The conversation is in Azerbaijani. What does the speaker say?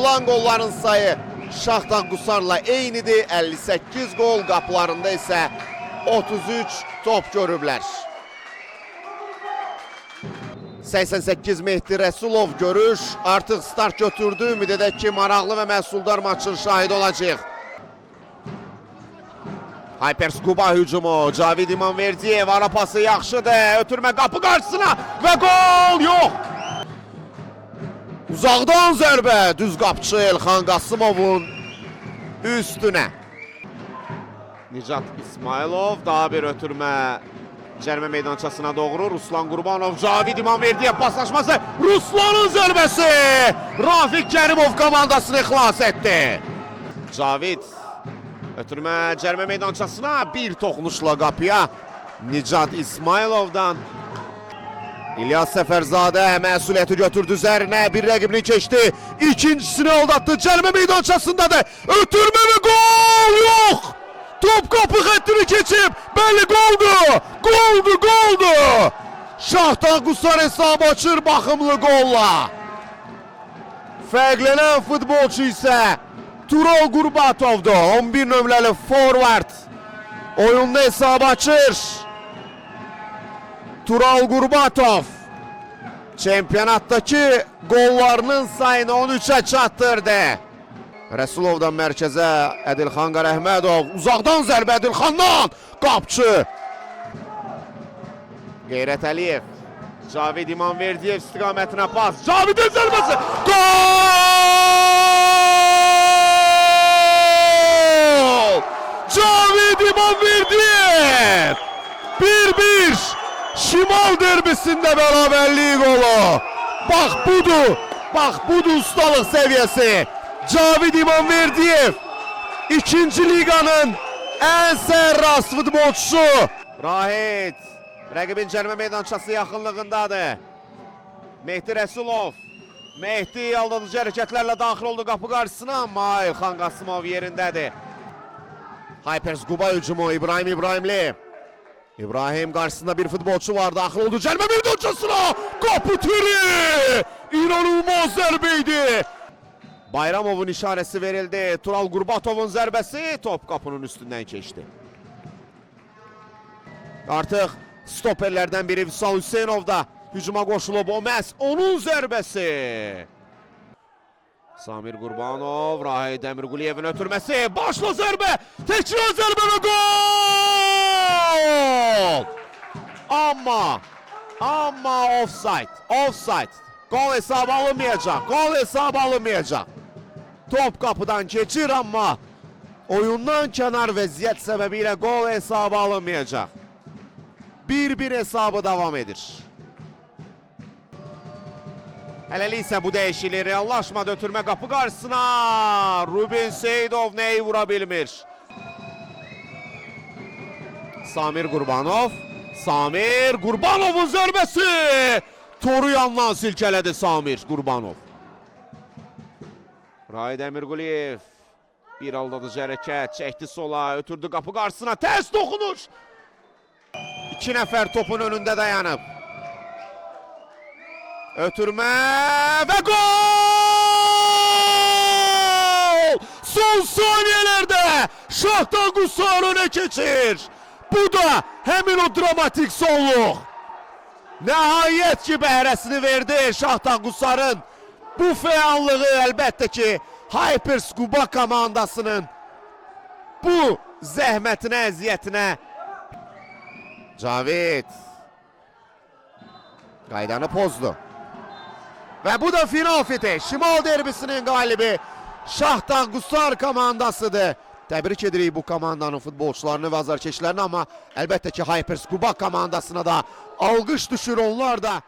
atılan qolların sayı Şahtar Qusarla eynidir. 58 qol, qapılarında isə 33 top görüblər. 88 Mehdi Rəsulov görüş artıq start götürdü. Ümid edək ki, maraqlı və məhsuldar maçın şahidi olacaq. Hyperscuba hücumu. Cavid İmanverdiyev ara pası yaxşıdır. Ötürmə qapı qarşısına və gol yox. Uzaqdan zərbə. Düz qapçı Elxan Qasımovun üstünə. Nicat İsmailov daha bir ötürmə. Cərimə meydançasına doğru Ruslan Qurbanov, Cavid İmanverdiyev paslaşması. Ruslanın zərbəsi. Rafiq Kərimov komandasını xilas etdi. Cavid ötürmə cərimə meydançasına bir toxunuşla qapıya Nicat İsmailovdan. İlyas Səfərzadə məsuliyyəti götürdü üzərinə, bir rəqibini keçdi. İkincisini aldatdı, cərimə meydançasındadır. Ötürmə və gol yox. Top qapı xəttini keçib, bəli qoldu. Qoldu. Şahtar Qusar hesabı açır baxımlı qolla. Fərqlənən futbolçu isə Tural Qurbatov'du. 11 nömrəli forward. Oyunda hesabı açır. Tural Qurbatov. Çempionatdakı qollarının sayını 13'ə çatdırdı. Rəsulovdan mərkəzə Ədilxan Qarəhmədov. Uzaqdan zərbə Ədilxandan. Qapçı. Qeyrət Əliyev. Cavid İmanverdiyev istiqamətinə pas. Cavidin zərbəsi. Gol! Cavid İmanverdiyev. 1-1. Şimal derbisində bərabərliyi qolu. Bax budur ustalıq səviyyəsi. Cavid İmanverdiyev ikinci liqanın ən sərrast futbolçusu. Rahid rəqibin cərimə meydançası yaxınlığındadır. Mehdi Rəsulov. Mehdi aldadıcı hərəkətlərlə daxil oldu qapı qarşısına, amma Elxan Qasımov yerindədir. Hyperscuba hücumu İbrahim İbrahimli. İbrahim qarşısında bir futbolçu var, daxil oldu cərimə meydançasına. Qapı tiri. İnanılmaz zərbəydi. Bayramovun işarəsi verildi. Tural Qurbatovun zərbəsi top qapının üstündən keçdi. Artıq stoperlərdən biri Vüsal Hüseynov da hücuma qoşulub. O məhz onun zərbəsi. Samir Qurbanov, Rahid Əmirquliyevin ötürməsi. Başla zərbə. Təkrar zərbə və gol! Amma offside. Gol hesabı alınmayacaq. Top qapıdan keçir, amma oyundan kənar vəziyyət səbəbilə gol hesabı alınmayacaq. 1-1 hesabı davam edir. Hələlik isə bu dəyişiklik reallaşmadı. Ötürmə qapı qarşısına. Rubin Seyidov nəyi vura bilmir. Samir Qurbanovun zərbəsi. Toru yandan silkələdi Samir Qurbanov. Rahid Əmirquliyev bir aldadıcı hərəkət çəkdi sola, ötürdü qapı qarşısına, tərs toxunuş. 2 nəfər topun önündə dayanıb. Ötürmə və gol! Son saniyələrdə Şahtar Qusar önə keçir. Bu da həmin o dramatik sonluq. Nəhayət ki bəhrəsini verdi Şahtar Qusarın. Bu fəallığı əlbəttə ki Hyperscuba komandasının bu zəhmətinə, əziyyətinə. Cavid qaydanı pozdu. Və bu da final fiti. Şimal derbisinin qalibi Şahtar Qusar komandasıdır. Təbrik edirik bu komandanın futbolçularını və azarkeşlərini, amma əlbəttə ki Hyperscuba komandasına da alqış düşür, onlar da